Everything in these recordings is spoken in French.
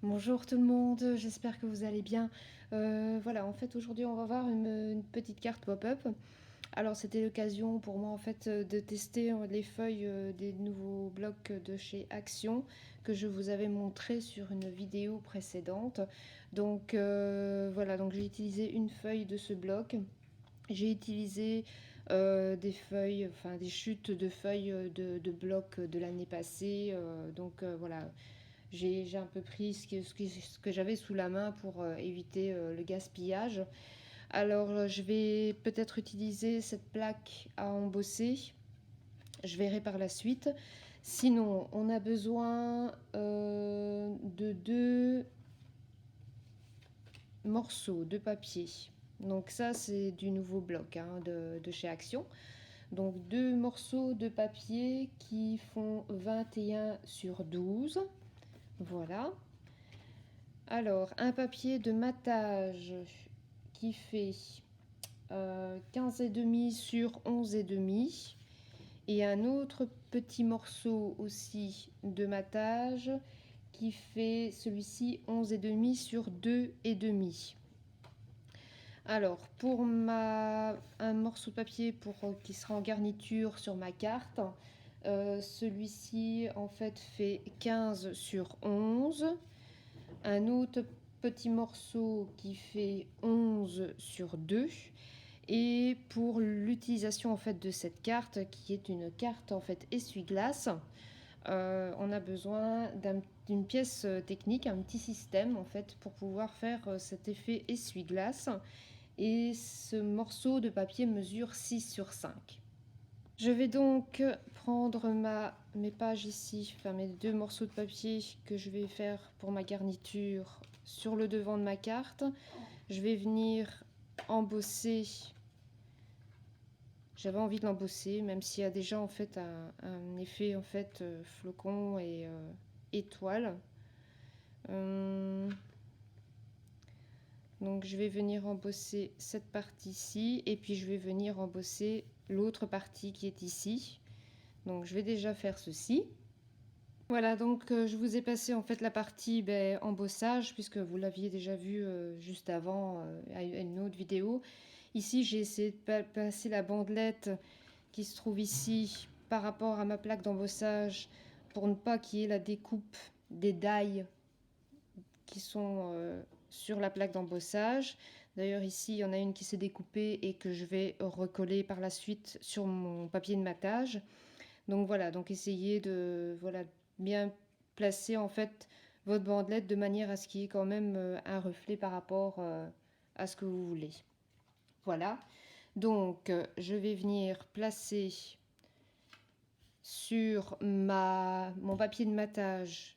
Bonjour tout le monde, j'espère que vous allez bien. Voilà, en fait aujourd'hui on va voir une petite carte pop-up. Alors c'était l'occasion pour moi en fait de tester les feuilles des nouveaux blocs de chez Action que je vous avais montré sur une vidéo précédente. Donc voilà, donc j'ai utilisé une feuille de ce bloc. J'ai utilisé des feuilles, enfin des chutes de feuilles de blocs de l'année passée. Voilà, j'ai un peu pris ce que j'avais sous la main pour éviter le gaspillage. Alors je vais peut-être utiliser cette plaque à embosser. Je verrai par la suite. Sinon, on a besoin de deux morceaux de papier. Donc ça, c'est du nouveau bloc hein, de chez Action. Donc deux morceaux de papier qui font 21 sur 12. Voilà. Alors, un papier de matage qui fait 15,5 sur 11,5 et un autre petit morceau aussi de matage qui fait celui-ci 11,5 sur 2,5. Alors, un morceau de papier qui sera en garniture sur ma carte, celui-ci en fait fait 15 sur 11. Un autre petit morceau qui fait 11 sur 2. Et pour l'utilisation en fait de cette carte, qui est une carte en fait essuie-glace, on a besoin d'une pièce technique, un petit système en fait pour pouvoir faire cet effet essuie-glace. Et ce morceau de papier mesure 6 sur 5. Je vais donc prendre mes pages ici, enfin mes deux morceaux de papier que je vais faire pour ma garniture sur le devant de ma carte. Je vais venir embosser. J'avais envie de l'embosser, même s'il y a déjà en fait un effet en fait flocon et étoile. Donc je vais venir embosser cette partie-ci et puis je vais venir embosser l'autre partie qui est ici. Donc je vais déjà faire ceci. Voilà, donc je vous ai passé en fait la partie embossage puisque vous l'aviez déjà vu juste avant à une autre vidéo. Ici, j'ai essayé de passer la bandelette qui se trouve ici par rapport à ma plaque d'embossage pour ne pas qu'il y ait la découpe des dailles qui sont sur la plaque d'embossage. D'ailleurs, ici, il y en a une qui s'est découpée et que je vais recoller par la suite sur mon papier de matage. Donc voilà, donc essayez de bien placer en fait votre bandelette de manière à ce qu'il y ait quand même un reflet par rapport à ce que vous voulez. Voilà, donc je vais venir placer sur mon papier de matage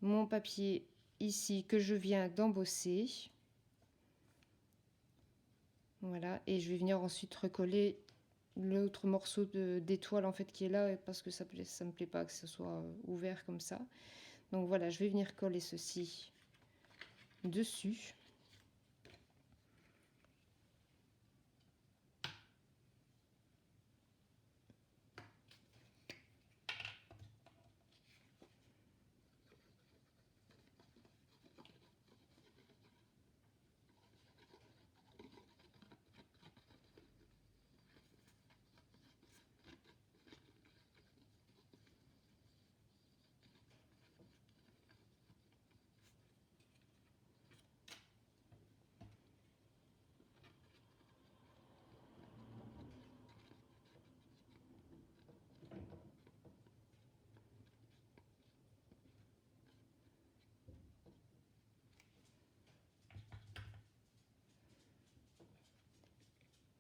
mon papier ici que je viens d'embosser. Voilà, et je vais venir ensuite recoller l'autre morceau d'étoile en fait qui est là parce que ça me plaît pas que ce soit ouvert comme ça. Donc voilà, je vais venir coller ceci dessus.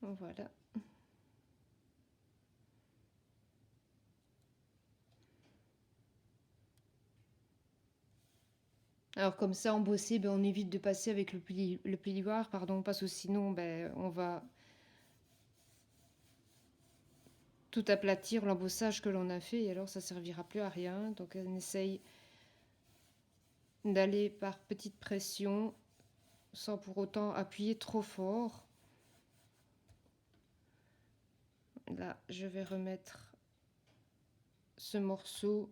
Voilà. Alors comme ça, embossé, on évite de passer avec le plioir, pardon, parce que sinon, on va tout aplatir l'embossage que l'on a fait et alors ça servira plus à rien. Donc on essaye d'aller par petite pression sans pour autant appuyer trop fort. Là, je vais remettre ce morceau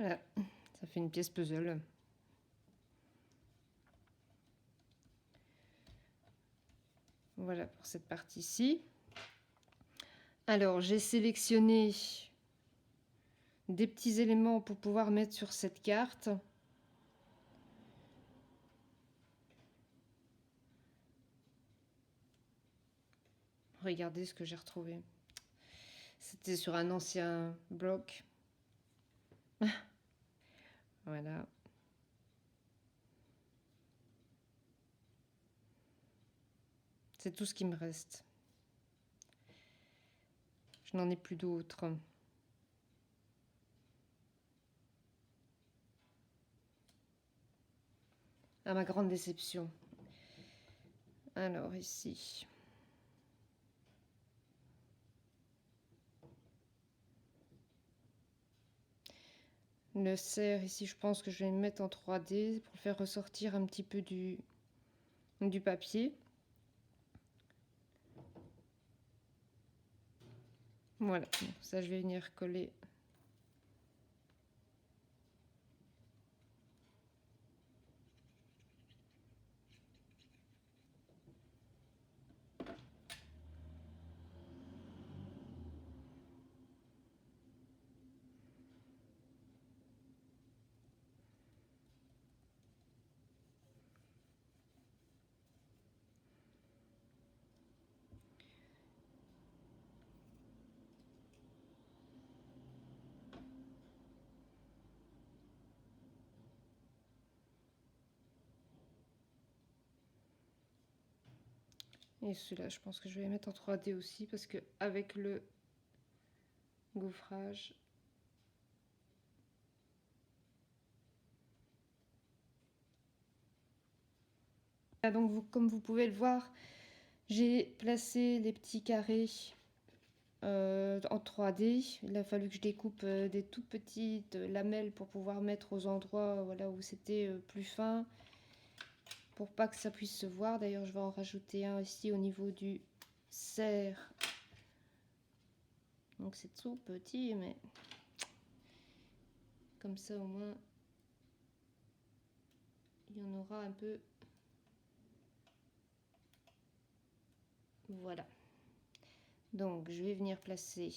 Voilà, ça fait une pièce puzzle. Voilà pour cette partie-ci. Alors, j'ai sélectionné des petits éléments pour pouvoir mettre sur cette carte. Regardez ce que j'ai retrouvé. C'était sur un ancien bloc. Voilà. C'est tout ce qui me reste. Je n'en ai plus d'autres. À ma grande déception. Alors ici. Le cerf, ici, je pense que je vais le mettre en 3D pour faire ressortir un petit peu du papier. Voilà, ça je vais venir coller. Et celui-là, je pense que je vais les mettre en 3D aussi parce que avec le gaufrage, donc comme vous pouvez le voir, j'ai placé les petits carrés en 3D. Il a fallu que je découpe des toutes petites lamelles pour pouvoir mettre aux endroits voilà, où c'était plus fin, pour pas que ça puisse se voir. D'ailleurs, je vais en rajouter un ici au niveau du cerf. Donc c'est tout petit, mais comme ça au moins il y en aura un peu. Voilà. Donc je vais venir placer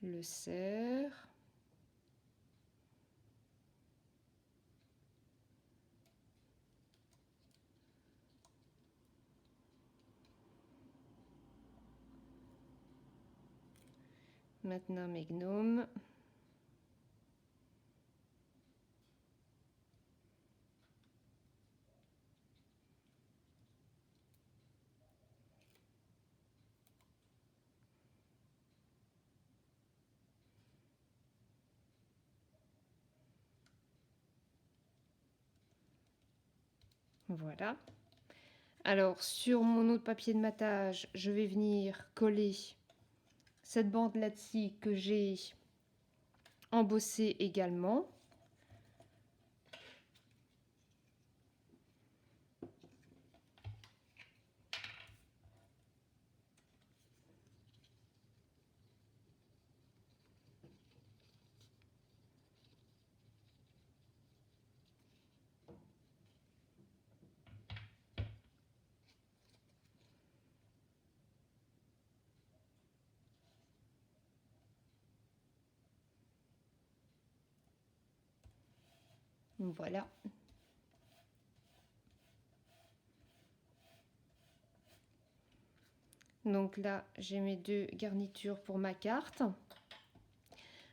le cerf. Maintenant mes gnomes. Voilà. Alors sur mon autre papier de matage, je vais venir coller cette bande là-dessus que j'ai embossée également. Voilà. Donc là, j'ai mes deux garnitures pour ma carte.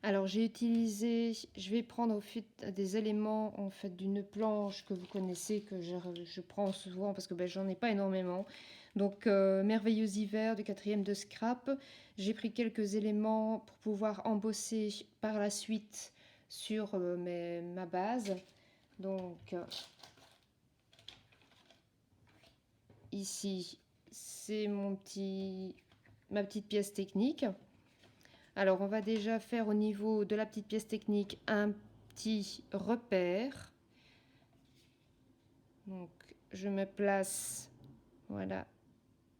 Alors j'ai utilisé, je vais prendre au fil des éléments en fait d'une planche que vous connaissez, que je prends souvent parce que ben, j'en ai pas énormément. Donc Merveilleux Hiver du 4e de Scrap. J'ai pris quelques éléments pour pouvoir embosser par la suite sur ma base. Donc ici c'est ma petite pièce technique. Alors on va déjà faire au niveau de la petite pièce technique un petit repère. Donc je me place voilà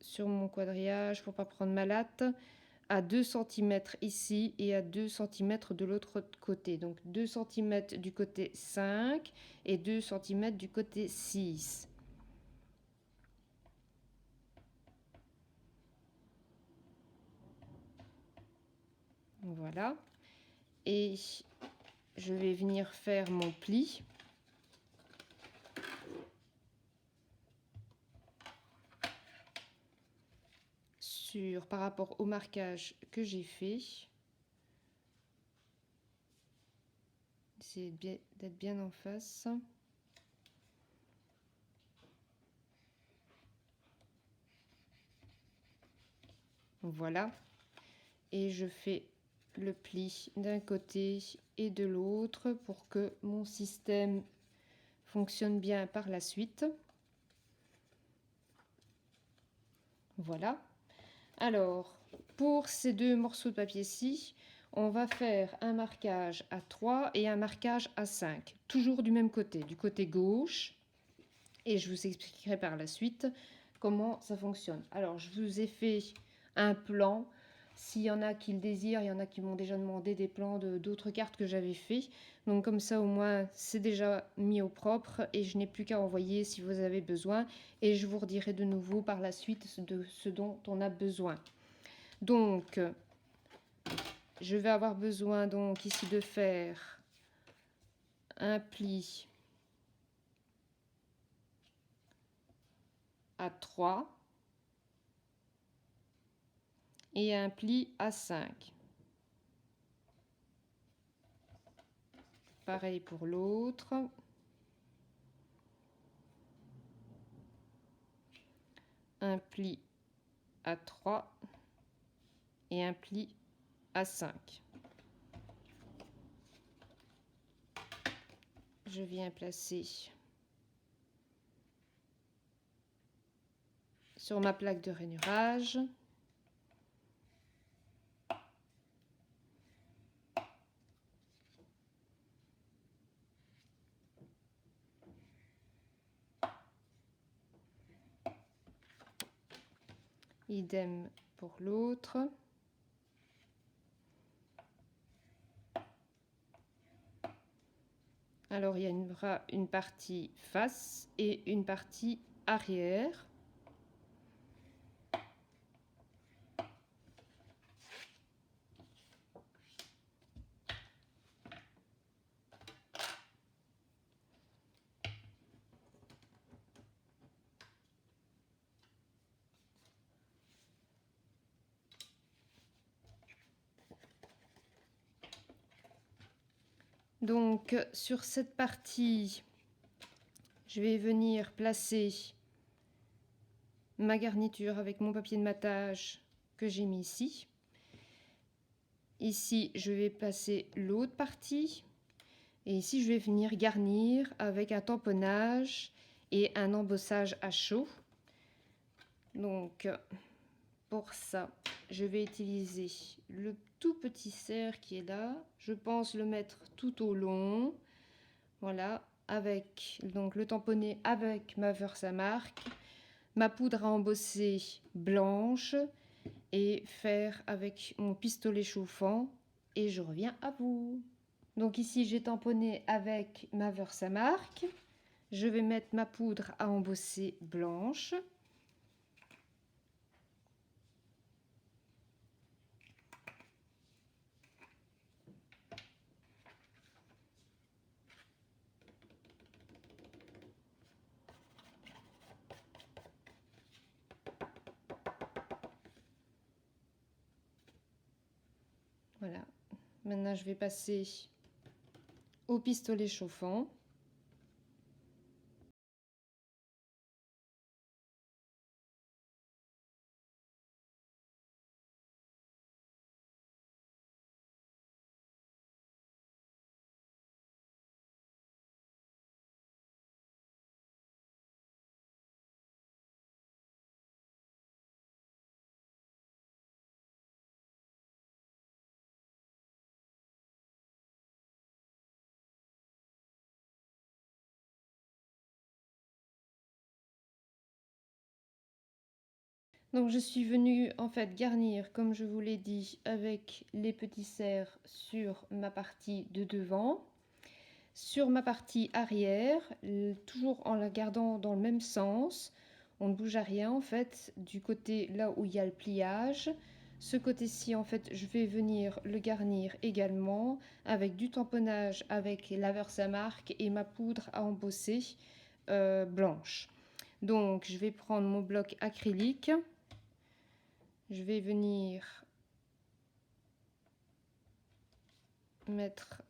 sur mon quadrillage pour pas prendre ma latte. à 2 cm ici et à 2 cm de l'autre côté. Donc 2 cm du côté 5 et 2 cm du côté 6. Voilà. Et je vais venir faire mon pli. Par rapport au marquage que j'ai fait. Essayez d'être bien en face. Voilà. Et je fais le pli d'un côté et de l'autre pour que mon système fonctionne bien par la suite. Voilà. Alors, pour ces deux morceaux de papier-ci, on va faire un marquage à 3 et un marquage à 5, toujours du même côté, du côté gauche. Et je vous expliquerai par la suite comment ça fonctionne. Alors, je vous ai fait un plan. S'il y en a qui le désirent, il y en a qui m'ont déjà demandé des plans d'autres cartes que j'avais fait. Donc comme ça, au moins, c'est déjà mis au propre et je n'ai plus qu'à envoyer si vous avez besoin. Et je vous redirai de nouveau par la suite de ce dont on a besoin. Donc, je vais avoir besoin donc ici de faire un pli à 3 et un pli à 5. Pareil pour l'autre. Un pli à 3 et un pli à 5. Je viens placer sur ma plaque de rainurage. Idem pour l'autre. Alors, il y aura une partie face et une partie arrière. Donc, sur cette partie, je vais venir placer ma garniture avec mon papier de matage que j'ai mis ici. Ici, je vais passer l'autre partie. Et ici, je vais venir garnir avec un tamponnage et un embossage à chaud. Donc, pour ça, je vais utiliser le tout petit cerf qui est là. Je pense le mettre tout au long. Voilà, avec donc le tamponner avec ma Versamark, ma poudre à embosser blanche et faire avec mon pistolet chauffant. Et je reviens à vous. Donc ici, j'ai tamponné avec ma Versamark. Je vais mettre ma poudre à embosser blanche. Voilà. Maintenant, je vais passer au pistolet chauffant. Donc je suis venue en fait garnir, comme je vous l'ai dit, avec les petits cerfs sur ma partie de devant. Sur ma partie arrière, toujours en la gardant dans le même sens, on ne bouge à rien en fait, du côté là où il y a le pliage. Ce côté-ci, en fait, je vais venir le garnir également avec du tamponnage avec la Versamark et ma poudre à embosser blanche. Donc, je vais prendre mon bloc acrylique. Je vais venir mettre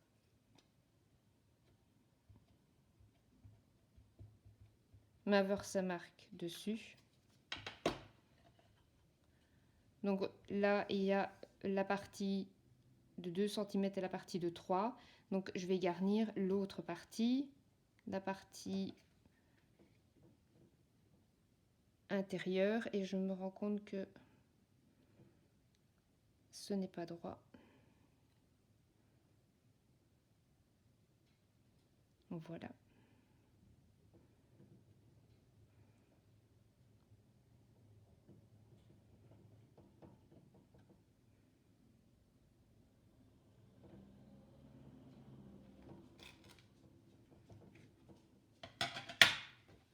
ma Versamark dessus. Donc là, il y a la partie de 2 cm et la partie de 3. Donc je vais garnir l'autre partie, la partie intérieure, et je me rends compte que ce n'est pas droit. Voilà.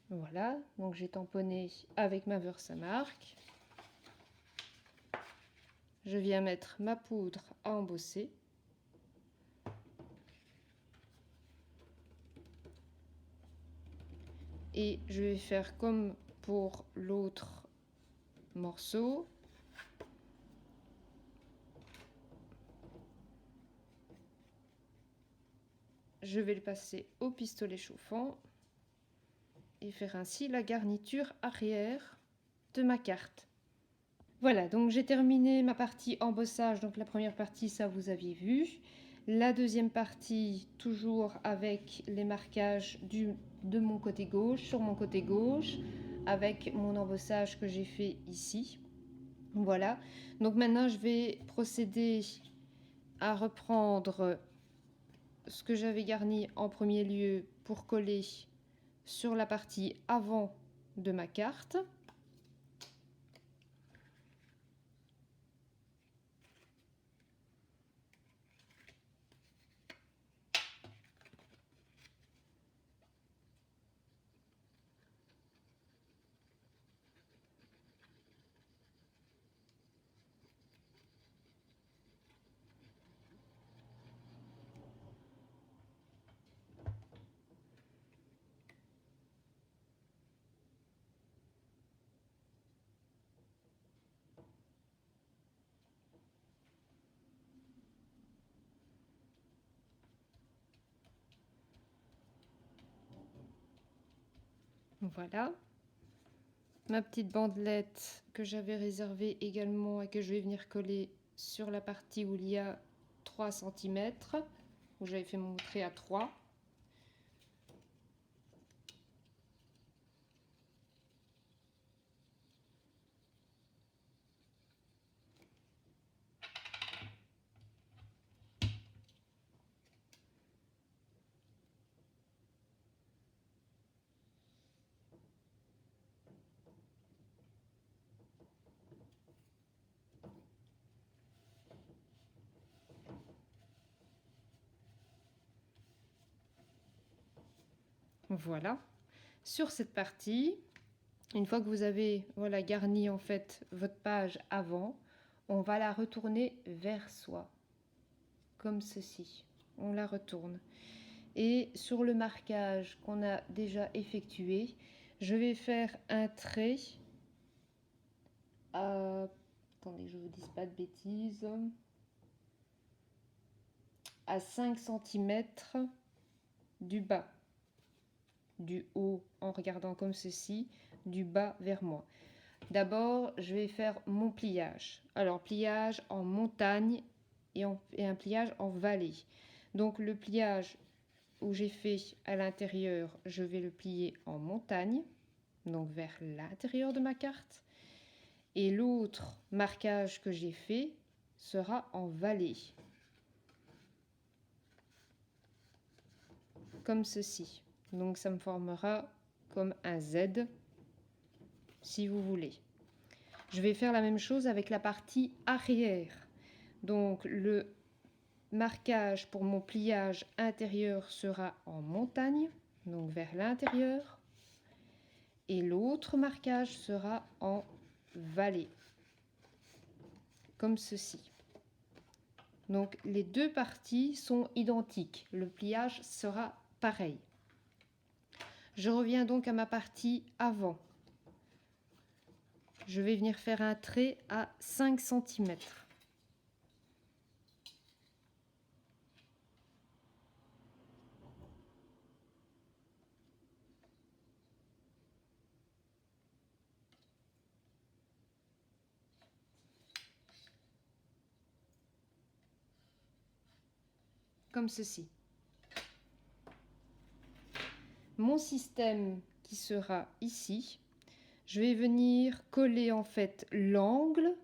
Voilà, donc j'ai tamponné avec ma Versamark. Je viens mettre ma poudre à embosser. Et je vais faire comme pour l'autre morceau. Je vais le passer au pistolet chauffant et faire ainsi la garniture arrière de ma carte. Voilà, donc j'ai terminé ma partie embossage. Donc la première partie, ça vous aviez vu. La deuxième partie, toujours avec les marquages de mon côté gauche, sur mon côté gauche, avec mon embossage que j'ai fait ici. Voilà, donc maintenant je vais procéder à reprendre ce que j'avais garni en premier lieu pour coller sur la partie avant de ma carte. Voilà. Ma petite bandelette que j'avais réservée également et que je vais venir coller sur la partie où il y a 3 cm, où j'avais fait mon trait à 3. Voilà. Sur cette partie, une fois que vous avez voilà, garni en fait votre page avant, on va la retourner vers soi, comme ceci. On la retourne. Et sur le marquage qu'on a déjà effectué, je vais faire un trait à... Attendez, je ne vous dise pas de bêtises. À 5 cm du bas, du haut, en regardant comme ceci, du bas vers moi. D'abord, je vais faire mon pliage. Alors, pliage en montagne et un pliage en vallée. Donc, le pliage où j'ai fait à l'intérieur, je vais le plier en montagne, donc vers l'intérieur de ma carte. Et l'autre marquage que j'ai fait sera en vallée, comme ceci. Donc ça me formera comme un Z, si vous voulez. Je vais faire la même chose avec la partie arrière. Donc le marquage pour mon pliage intérieur sera en montagne, donc vers l'intérieur, et l'autre marquage sera en vallée, comme ceci. Donc les deux parties sont identiques, le pliage sera pareil. Je reviens donc à ma partie avant. Je vais venir faire un trait à 5 cm. Comme ceci. Mon système qui sera ici, je vais venir coller en fait l'angle,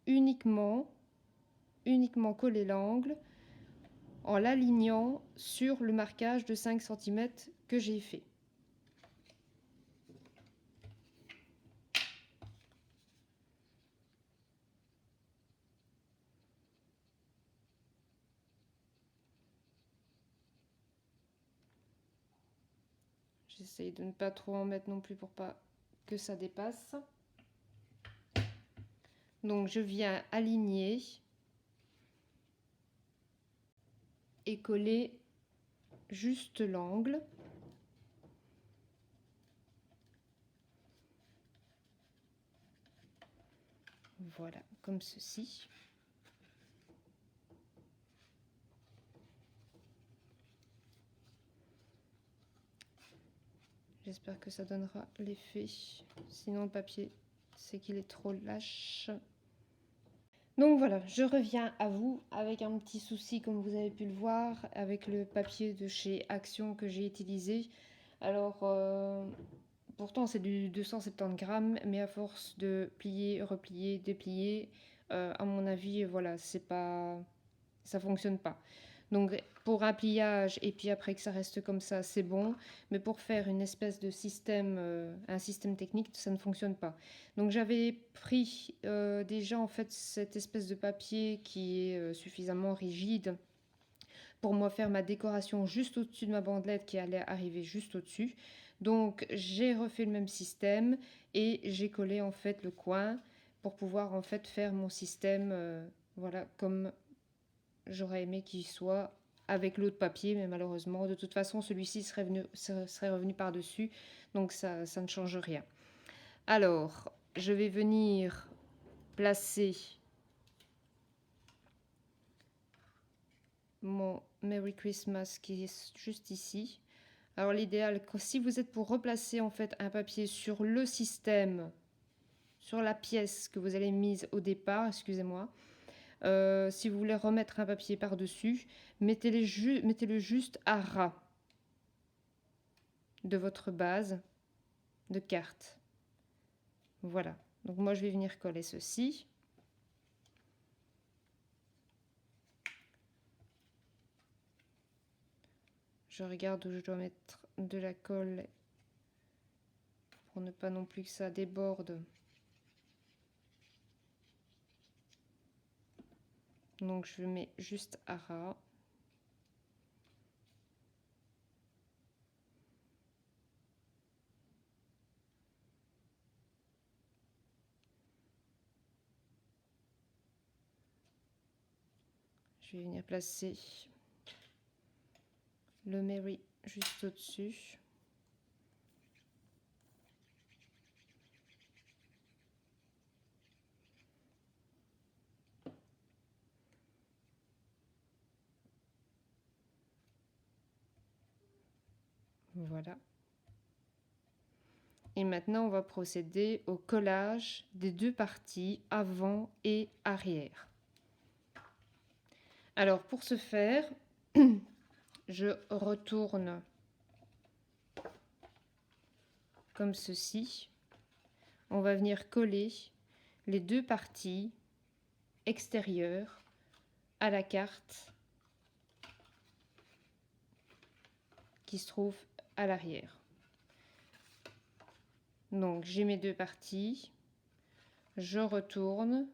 uniquement coller l'angle en l'alignant sur le marquage de 5 cm que j'ai fait. J'essaye de ne pas trop en mettre non plus pour pas que ça dépasse. Donc je viens aligner et coller juste l'angle. Voilà, comme ceci. J'espère que ça donnera l'effet. Sinon, le papier, c'est qu'il est trop lâche. Donc voilà, je reviens à vous avec un petit souci, comme vous avez pu le voir, avec le papier de chez Action que j'ai utilisé. Alors, pourtant, c'est du 270 grammes, mais à force de plier, replier, déplier, à mon avis, voilà, c'est pas, ça fonctionne pas. Donc pour un pliage et puis après que ça reste comme ça, c'est bon. Mais pour faire une espèce de système, un système technique, ça ne fonctionne pas. Donc j'avais pris déjà en fait cette espèce de papier qui est suffisamment rigide pour moi faire ma décoration juste au-dessus de ma bandelette qui allait arriver juste au-dessus. Donc j'ai refait le même système et j'ai collé en fait le coin pour pouvoir en fait faire mon système voilà comme j'aurais aimé qu'il soit avec l'autre papier, mais malheureusement, de toute façon, celui-ci serait revenu par-dessus, donc ça ne change rien. Alors, je vais venir placer mon Merry Christmas qui est juste ici. Alors l'idéal, si vous êtes pour replacer en fait un papier sur le système, sur la pièce que vous avez mise au départ, excusez-moi, si vous voulez remettre un papier par-dessus, mettez-le juste à ras de votre base de carte. Voilà. Donc moi, je vais venir coller ceci. Je regarde où je dois mettre de la colle pour ne pas non plus que ça déborde. Donc je mets juste à ras. Je vais venir placer le Merry juste au-dessus. Voilà. Et maintenant, on va procéder au collage des deux parties, avant et arrière. Alors, pour ce faire, je retourne comme ceci. On va venir coller les deux parties extérieures à la carte qui se trouve à l'arrière. Donc j'ai mes deux parties, je retourne.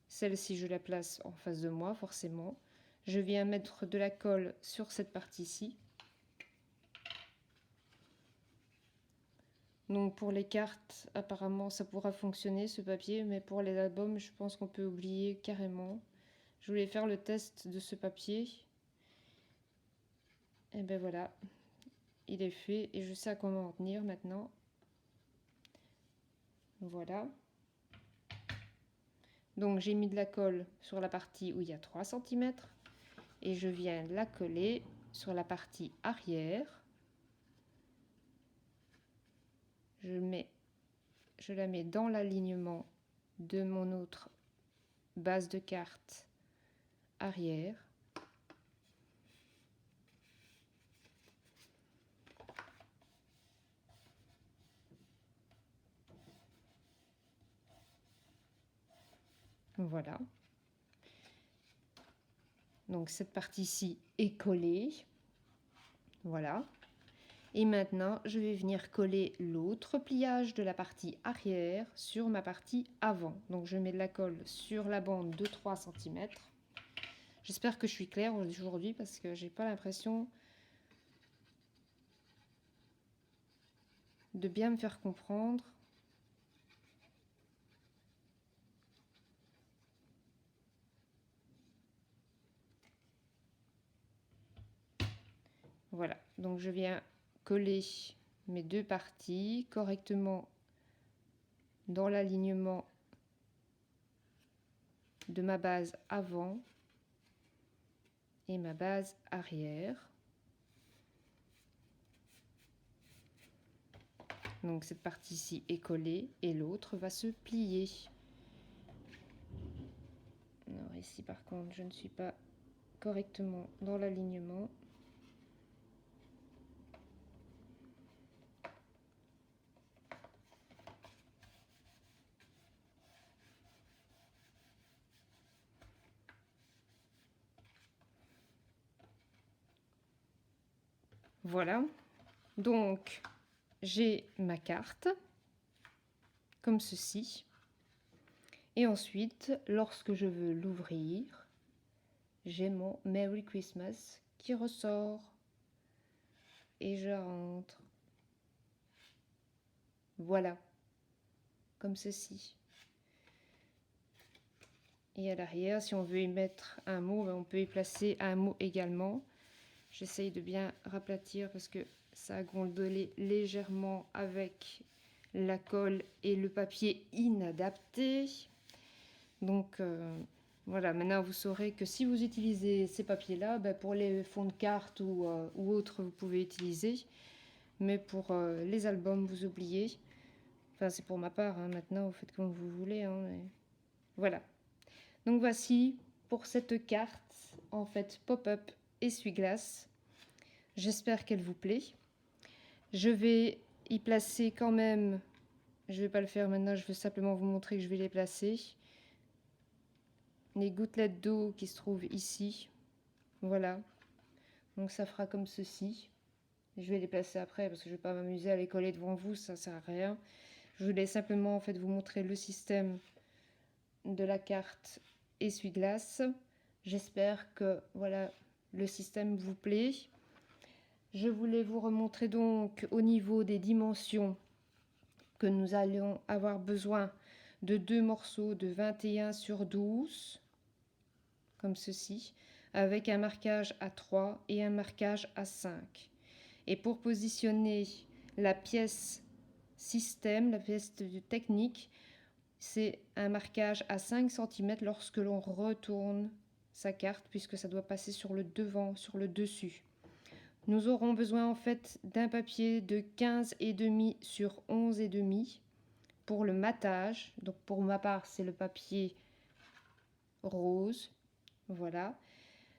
Celle-ci, je la place en face de moi, forcément. Je viens mettre de la colle sur cette partie-ci. Donc pour les cartes, apparemment, ça pourra fonctionner, ce papier. Mais pour les albums, je pense qu'on peut oublier carrément. Je voulais faire le test de ce papier. Et ben voilà, il est fait. Et je sais à quoi m'en tenir maintenant. Voilà. Donc j'ai mis de la colle sur la partie où il y a 3 cm et je viens la coller sur la partie arrière. Je la mets dans l'alignement de mon autre base de carte arrière. Voilà. Donc cette partie-ci est collée. Voilà. Et maintenant, je vais venir coller l'autre pliage de la partie arrière sur ma partie avant. Donc je mets de la colle sur la bande de 3 cm. J'espère que je suis claire aujourd'hui parce que j'ai pas l'impression de bien me faire comprendre. Voilà, donc je viens coller mes deux parties correctement dans l'alignement de ma base avant et ma base arrière. Donc cette partie-ci est collée et l'autre va se plier. Alors ici par contre, je ne suis pas correctement dans l'alignement. Voilà, donc j'ai ma carte comme ceci. Et ensuite, lorsque je veux l'ouvrir, j'ai mon Merry Christmas qui ressort. Et je rentre. Voilà, comme ceci. Et à l'arrière, si on veut y mettre un mot, on peut y placer un mot également. J'essaye de bien raplatir parce que ça a gondolé légèrement avec la colle et le papier inadapté. Donc voilà, maintenant vous saurez que si vous utilisez ces papiers-là, pour les fonds de cartes ou autres, vous pouvez utiliser. Mais pour les albums, vous oubliez. Enfin, c'est pour ma part, hein. Maintenant, vous faites comme vous voulez. Hein, mais... Voilà. Donc voici pour cette carte, en fait, pop-up essuie-glace. J'espère qu'elle vous plaît. Je vais y placer quand même, je ne vais pas le faire maintenant, je veux simplement vous montrer que je vais les placer. Les gouttelettes d'eau qui se trouvent ici. Voilà. Donc ça fera comme ceci. Je vais les placer après parce que je ne vais pas m'amuser à les coller devant vous, ça ne sert à rien. Je voulais simplement en fait vous montrer le système de la carte essuie-glace. J'espère que voilà, le système vous plaît. Je voulais vous remontrer donc au niveau des dimensions que nous allons avoir besoin de 2 morceaux de 21 sur 12, comme ceci, avec un marquage à 3 et un marquage à 5. Et pour positionner la pièce système, la pièce technique, c'est un marquage à 5 cm lorsque l'on retourne sa carte, puisque ça doit passer sur le devant, sur le dessus. Nous aurons besoin en fait d'un papier de 15,5 sur 11,5 pour le matage. Donc pour ma part, c'est le papier rose. Voilà.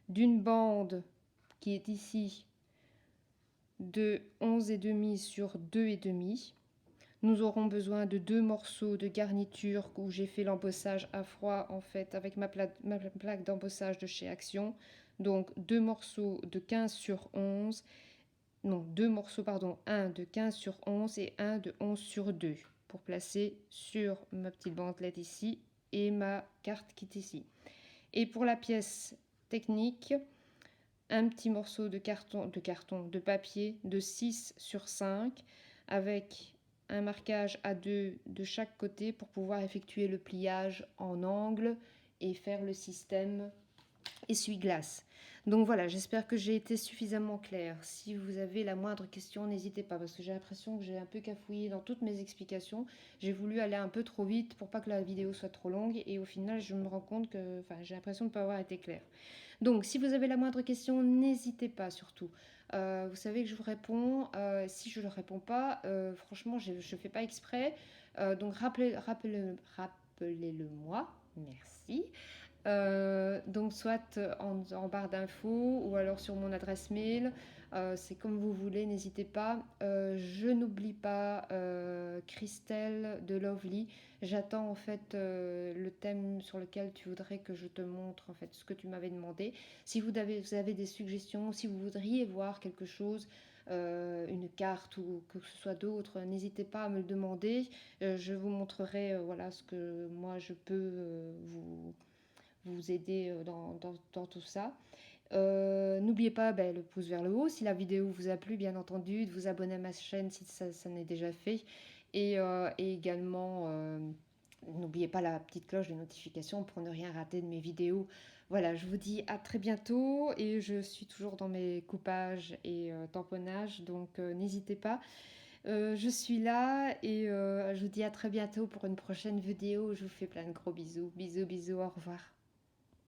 D'une bande qui est ici de 11,5 sur 2,5. Nous aurons besoin de 2 morceaux de garniture où j'ai fait l'embossage à froid en fait avec ma plaque d'embossage de chez Action. Donc 2 morceaux de 15 sur 11. Non, 2 morceaux, pardon. Un de 15 sur 11 et un de 11 sur 2. pour placer sur ma petite bandelette ici et ma carte qui est ici. Et pour la pièce technique, un petit morceau de de papier de 6 sur 5 avec un marquage à 2 de chaque côté pour pouvoir effectuer le pliage en angle et faire le système essuie-glace. Donc voilà, j'espère que j'ai été suffisamment claire. Si vous avez la moindre question, n'hésitez pas, parce que j'ai l'impression que j'ai un peu cafouillé dans toutes mes explications. J'ai voulu aller un peu trop vite pour pas que la vidéo soit trop longue, et au final, je me rends compte que j'ai l'impression de ne pas avoir été claire. Donc, si vous avez la moindre question, n'hésitez pas surtout. Vous savez que je vous réponds. Si je ne réponds pas, franchement, je ne fais pas exprès. Donc, rappelez-le moi. Merci. Donc soit en barre d'infos ou alors sur mon adresse mail, c'est comme vous voulez, n'hésitez pas. Je n'oublie pas Christelle de Lovely. J'attends en fait le thème sur lequel tu voudrais que je te montre en fait ce que tu m'avais demandé. Si vous avez des suggestions, si vous voudriez voir quelque chose, une carte ou que ce soit d'autre, n'hésitez pas à me le demander. Je vous montrerai voilà ce que moi je peux vous aider dans tout ça. N'oubliez pas le pouce vers le haut si la vidéo vous a plu, bien entendu, de vous abonner à ma chaîne si ça n'est déjà fait. Et également, n'oubliez pas la petite cloche de notification pour ne rien rater de mes vidéos. Voilà, je vous dis à très bientôt et je suis toujours dans mes coupages et tamponnages, donc n'hésitez pas. Je suis là et je vous dis à très bientôt pour une prochaine vidéo. Je vous fais plein de gros bisous. Bisous, bisous, au revoir.